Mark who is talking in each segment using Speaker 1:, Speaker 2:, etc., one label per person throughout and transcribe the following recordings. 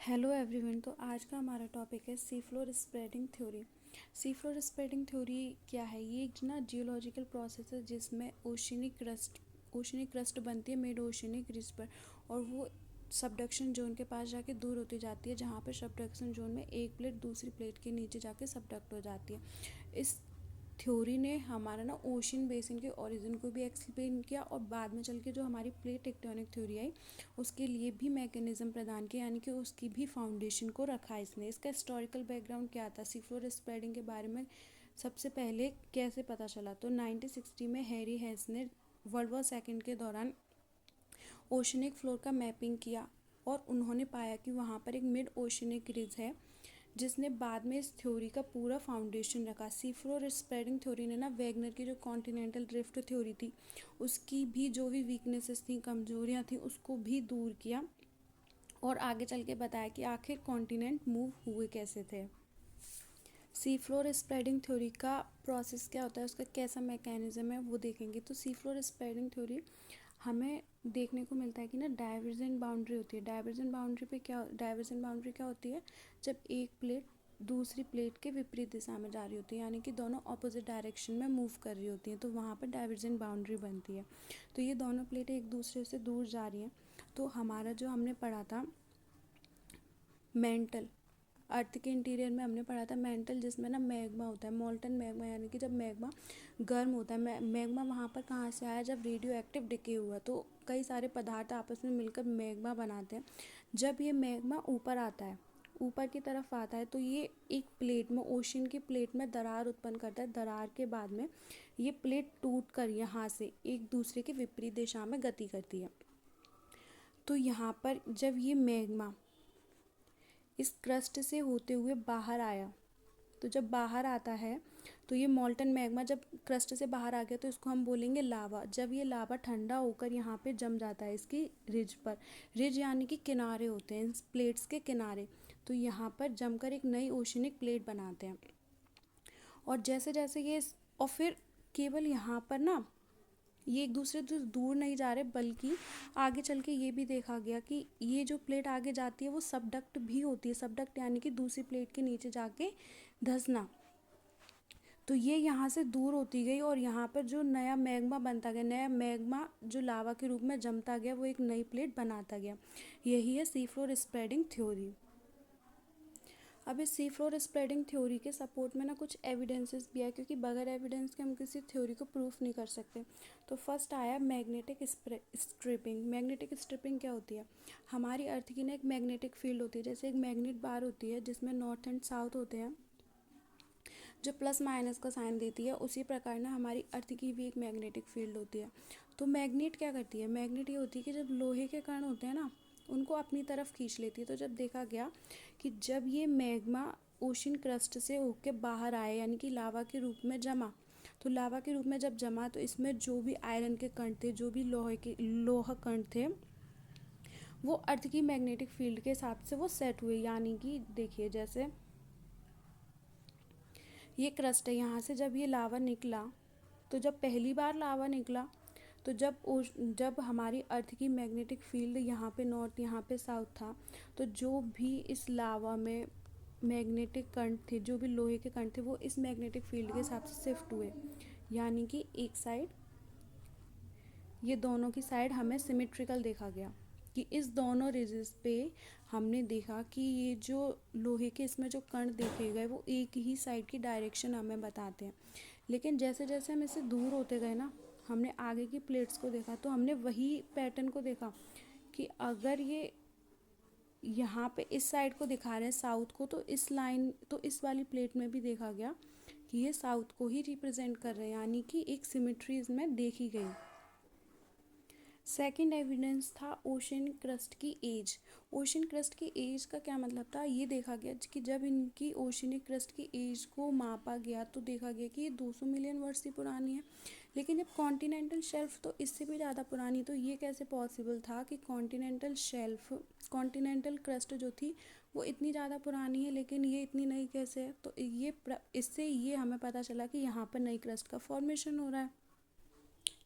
Speaker 1: Hello everyone. तो आज का हमारा टॉपिक है sea floor spreading theory. Sea floor spreading theory क्या है? ये एक ना जियोलॉजिकल प्रोसेस है जिसमें ओशनिक क्रस्ट बनती है मिड ओशनिक रिज पर, और वो सबडक्शन जोन के पास जाके दूर होती जाती है, जहाँ पर सबडक्शन जोन में एक प्लेट दूसरी प्लेट के नीचे जाके सबडक्ट हो जाती है। इस थ्योरी ने हमारा ना ओशन बेसिन के ओरिजिन को भी एक्सप्लेन किया, और बाद में चल के जो हमारी प्लेट टेक्टोनिक थ्योरी आई उसके लिए भी मैकेनिज्म प्रदान किया, यानी कि उसकी भी फाउंडेशन को रखा इसने। इसका हिस्टोरिकल बैकग्राउंड क्या था? सी फ्लोर स्प्रेडिंग के बारे में सबसे पहले कैसे पता चला? तो 1960 में हैरी हेस ने वर्ल्ड वॉर सेकेंड के दौरान ओशनिक फ्लोर का मैपिंग किया, और उन्होंने पाया कि वहाँ पर एक मिड ओशनिक रिज है, जिसने बाद में इस थ्योरी का पूरा फाउंडेशन रखा। सी फ्लोर स्प्रेडिंग थ्योरी ने ना वैगनर की जो कॉन्टिनेंटल ड्रिफ्ट थ्योरी थी उसकी भी जो भी वीकनेसेस थी, कमजोरियां थी, उसको भी दूर किया, और आगे चल के बताया कि आखिर कॉन्टिनेंट मूव हुए कैसे थे। सी फ्लोर स्प्रेडिंग थ्योरी का प्रोसेस क्या होता है, उसका कैसा मैकेनिज्म है वो देखेंगे। तो सी फ्लोर स्प्रेडिंग थ्योरी हमें देखने को मिलता है कि ना डाइवर्जेंट बाउंड्री होती है। डाइवर्जेंट बाउंड्री क्या होती है? जब एक प्लेट दूसरी प्लेट के विपरीत दिशा में जा रही होती है, यानी कि दोनों ऑपोजिट डायरेक्शन में मूव कर रही होती हैं, तो वहाँ पर डाइवर्जेंट बाउंड्री बनती है। तो ये दोनों प्लेटें एक दूसरे से दूर जा रही हैं। तो हमारा जो हमने पढ़ा था मेंटल, अर्थ के इंटीरियर में हमने पढ़ा था मेंटल, जिसमें ना मैग्मा होता है, मोल्टन मैग्मा, यानी कि जब मैग्मा गर्म होता है। मैग्मा वहाँ पर कहाँ से आया? जब रेडियो एक्टिव डिके हुआ, तो कई सारे पदार्थ आपस में मिलकर मैग्मा बनाते हैं। जब ये मैग्मा ऊपर आता है, ऊपर की तरफ आता है, तो ये एक प्लेट में, ओशन की प्लेट में दरार उत्पन्न करता है। दरार के बाद में ये प्लेट टूट कर यहाँ से एक दूसरे के विपरीत दिशा में गति करती है। तो यहाँ पर जब ये मैग्मा इस क्रस्ट से होते हुए बाहर आया, तो जब बाहर आता है तो ये मॉल्टन मैग्मा जब क्रस्ट से बाहर आ गया तो इसको हम बोलेंगे लावा। जब ये लावा ठंडा होकर यहाँ पे जम जाता है इसकी रिज पर, रिज यानी कि किनारे होते हैं प्लेट्स के किनारे, तो यहाँ पर जमकर एक नई ओशनिक प्लेट बनाते हैं। और जैसे जैसे ये और फिर केवल यहाँ पर ना ये एक दूसरे से दूर नहीं जा रहे, बल्कि आगे चल के ये भी देखा गया कि ये जो प्लेट आगे जाती है वो सबडक्ट भी होती है। सबडक्ट यानी कि दूसरी प्लेट के नीचे जाके धंसना। तो ये यहाँ से दूर होती गई, और यहाँ पर जो नया मैग्मा बनता गया, नया मैग्मा जो लावा के रूप में जमता गया, वो एक नई प्लेट बनाता गया। यही है सी फ्लोर स्प्रेडिंग थ्योरी। अब इस सी फ्लोर स्प्रेडिंग थ्योरी के सपोर्ट में ना कुछ एविडेंसेस भी है, क्योंकि बगैर एविडेंस के हम किसी थ्योरी को प्रूफ नहीं कर सकते। तो फर्स्ट आया मैग्नेटिक स्ट्रिपिंग। मैग्नेटिक स्ट्रिपिंग क्या होती है? हमारी अर्थ की ना एक मैग्नेटिक फील्ड होती है, जैसे एक मैग्नेट बार होती है जिसमें नॉर्थ एंड साउथ होते हैं, जो प्लस माइनस का साइन देती है, उसी प्रकार ना हमारी अर्थ की भी एक मैग्नेटिक फील्ड होती है। तो मैग्नेट क्या करती है? मैग्नेट ये होती है कि जब लोहे के कण होते हैं ना, उनको अपनी तरफ खींच लेती है। तो जब देखा गया कि जब ये मैग्मा ओशन क्रस्ट से होके बाहर आए, यानी कि लावा के रूप में जमा, तो लावा के रूप में जब जमा तो इसमें जो भी आयरन के कण थे, जो भी लोहा कण थे, वो अर्थ की मैग्नेटिक फील्ड के हिसाब से वो सेट हुए। यानी कि देखिए, जैसे ये क्रस्ट है, यहाँ से जब ये लावा निकला, तो जब पहली बार लावा निकला, तो जब हमारी अर्थ की मैग्नेटिक फील्ड यहाँ पे नॉर्थ, यहाँ पे साउथ था, तो जो भी इस लावा में मैग्नेटिक कण थे, जो भी लोहे के कण थे, वो इस मैग्नेटिक फील्ड के हिसाब से शिफ्ट हुए। यानी कि एक साइड, ये दोनों की साइड हमें सिमेट्रिकल देखा गया, कि इस दोनों रिजेस पे हमने देखा कि ये जो लोहे के इसमें जो कण देखे गए वो एक ही साइड की डायरेक्शन हमें बताते हैं। लेकिन जैसे जैसे हम इससे दूर होते गए ना, हमने आगे की प्लेट्स को देखा, तो हमने वही पैटर्न को देखा कि अगर ये यहाँ पे इस साइड को दिखा रहे हैं साउथ को, तो इस वाली प्लेट में भी देखा गया कि ये साउथ को ही रिप्रेजेंट कर रहे हैं, यानी कि एक सिमेट्री इसमें देखी गई। सेकंड एविडेंस था ओशन क्रस्ट की एज। ओशन क्रस्ट की एज का क्या मतलब था? ये देखा गया कि जब इनकी ओशनिक क्रस्ट की एज को मापा गया तो देखा गया कि ये 200 मिलियन वर्ष ही पुरानी है। लेकिन जब कॉन्टिनेंटल शेल्फ तो इससे भी ज़्यादा पुरानी, तो ये कैसे पॉसिबल था कि कॉन्टिनेंटल क्रस्ट जो थी वो इतनी ज़्यादा पुरानी है, लेकिन ये इतनी नई कैसे है? तो इससे ये हमें पता चला कि यहाँ पर नई क्रस्ट का फॉर्मेशन हो रहा है।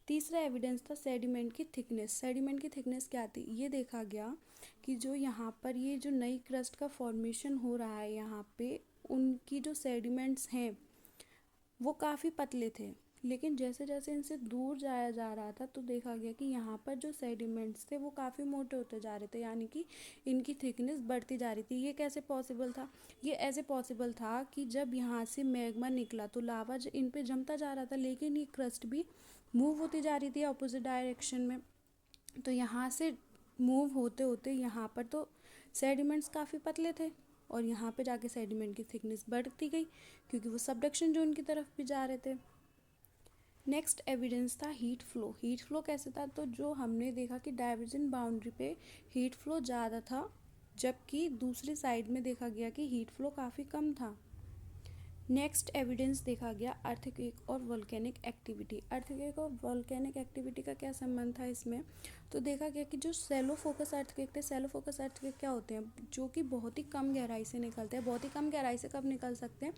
Speaker 1: तीसरा एविडेंस था सेडिमेंट की थिकनेस। सेडिमेंट की थिकनेस क्या थी, ये देखा गया कि जो यहाँ पर ये जो नई क्रस्ट का फॉर्मेशन हो रहा है यहाँ पे, उनकी जो सेडिमेंट्स हैं वो काफ़ी पतले थे, लेकिन जैसे जैसे इनसे दूर जाया जा रहा था तो देखा गया कि यहाँ पर जो सेडिमेंट्स थे वो काफ़ी मोटे होते जा रहे थे, यानी कि इनकी थिकनेस बढ़ती जा रही थी। ये कैसे पॉसिबल था, ये ऐसे पॉसिबल था कि जब यहाँ से मैग्मा निकला तो लावा इन पे जमता जा रहा था, लेकिन ये क्रस्ट भी मूव होती जा रही थी अपोजिट डायरेक्शन में। तो यहाँ से मूव होते होते यहाँ पर तो सेडिमेंट्स काफ़ी पतले थे और यहाँ पे जाके सेडिमेंट की थिकनेस बढ़ती गई क्योंकि वो सबडक्शन जोन की तरफ भी जा रहे थे। नेक्स्ट एविडेंस था हीट फ्लो। हीट फ्लो कैसे था, तो जो हमने देखा कि डाइवर्जेंट बाउंड्री पे हीट फ्लो ज़्यादा था, जबकि दूसरी साइड में देखा गया कि हीट फ्लो काफ़ी कम था। नेक्स्ट एविडेंस देखा गया अर्थक्वेक और वोल्केनिक एक्टिविटी। अर्थक्वेक और वोल्केनिक एक्टिविटी का क्या संबंध था इसमें, तो देखा गया कि जो सेलो फोकस अर्थक्वेक थे, सेलो फोकस अर्थक्वेक क्या होते हैं, जो कि बहुत ही कम गहराई से निकलते हैं। बहुत ही कम गहराई से कब निकल सकते हैं,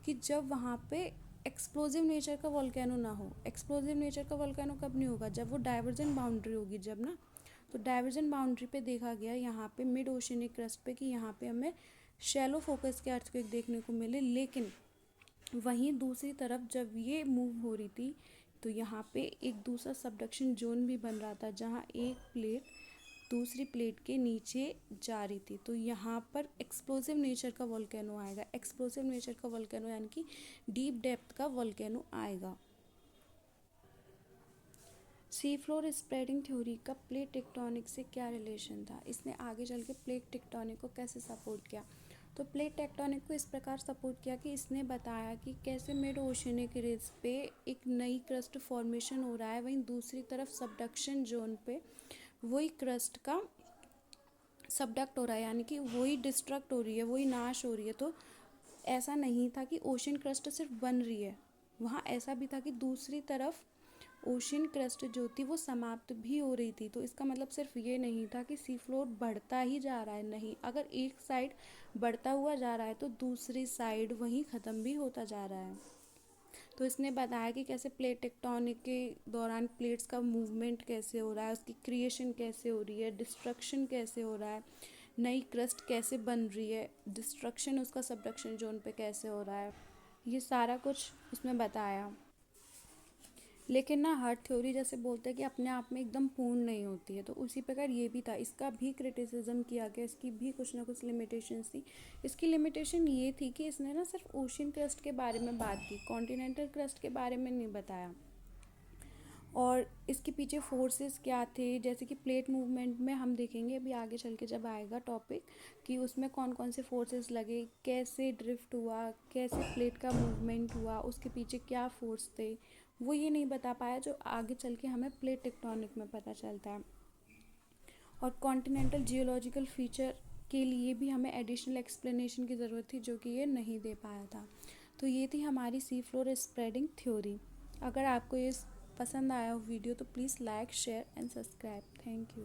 Speaker 1: कि जब वहाँ पे एक्सप्लोजिव नेचर का वोल्केनो ना हो। एक्सप्लोजिव नेचर का वोल्केनो कब नहीं होगा, जब वो डाइवर्जेंट बाउंड्री होगी जब ना। तो डाइवर्जेंट बाउंड्री पे देखा गया यहाँ पे मिड ओशियनिक क्रस्ट पे कि यहाँ पे हमें शैलो फोकस के अर्थक्वेक देखने को मिले, लेकिन वहीं दूसरी तरफ जब ये मूव हो रही थी तो यहाँ पे एक दूसरा सबडक्शन जोन भी बन रहा था, जहाँ एक प्लेट दूसरी प्लेट के नीचे जा रही थी। तो यहाँ पर एक्सप्लोसिव नेचर का वोल्केनो आएगा। एक्सप्लोसिव नेचर का वोल्केनो यानी कि डीप डेप्थ का वोल्केनो आएगा। सी फ्लोर स्प्रेडिंग थ्योरी का प्लेट टेक्टोनिक से क्या रिलेशन था, इसने आगे चल के प्लेट टेक्टोनिक को कैसे सपोर्ट किया। तो प्लेट टेक्टोनिक को इस प्रकार सपोर्ट किया कि इसने बताया कि कैसे मिड ओशियनिक रिज पे एक नई क्रस्ट फॉर्मेशन हो रहा है, वहीं दूसरी तरफ सबडक्शन जोन पे वही क्रस्ट का सबडक्ट हो रहा है, यानी कि वही डिस्ट्रक्ट हो रही है, वही नाश हो रही है। तो ऐसा नहीं था कि ओशन क्रस्ट सिर्फ बन रही है, वहाँ ऐसा भी था कि दूसरी तरफ ओशन क्रस्ट जो थी वो समाप्त भी हो रही थी। तो इसका मतलब सिर्फ ये नहीं था कि सी फ्लोर बढ़ता ही जा रहा है, नहीं, अगर एक साइड बढ़ता हुआ जा रहा है तो दूसरी साइड वहीं ख़त्म भी होता जा रहा है। तो इसने बताया कि कैसे प्लेट टेक्टोनिक के दौरान प्लेट्स का मूवमेंट कैसे हो रहा है, उसकी क्रिएशन कैसे हो रही है, डिस्ट्रक्शन कैसे हो रहा है, नई क्रस्ट कैसे बन रही है, डिस्ट्रक्शन उसका सबडक्शन जोन पे कैसे हो रहा है, ये सारा कुछ उसमें बताया। लेकिन ना हर थ्योरी जैसे बोलते हैं कि अपने आप में एकदम पूर्ण नहीं होती है, तो उसी प्रकार ये भी था, इसका भी क्रिटिसिज्म किया गया, इसकी भी कुछ ना कुछ लिमिटेशंस थी। इसकी लिमिटेशन ये थी कि इसने ना सिर्फ ओशियन क्रस्ट के बारे में बात की, कॉन्टिनेंटल क्रस्ट के बारे में नहीं बताया। और इसके पीछे फोर्सेस क्या थे, जैसे कि प्लेट मूवमेंट में हम देखेंगे अभी आगे चल के जब आएगा टॉपिक, कि उसमें कौन कौन से फोर्सेस लगे, कैसे ड्रिफ्ट हुआ, कैसे प्लेट का मूवमेंट हुआ, उसके पीछे क्या फोर्स थे, वो ये नहीं बता पाया, जो आगे चल के हमें प्लेट टेक्टोनिक में पता चलता है। और कॉन्टिनेंटल जियोलॉजिकल फीचर के लिए भी हमें एडिशनल एक्सप्लेनेशन की ज़रूरत थी, जो कि ये नहीं दे पाया था। तो ये थी हमारी सी फ्लोर स्प्रेडिंग थ्योरी। अगर आपको ये पसंद आया हो वीडियो तो please like, share and subscribe. Thank you.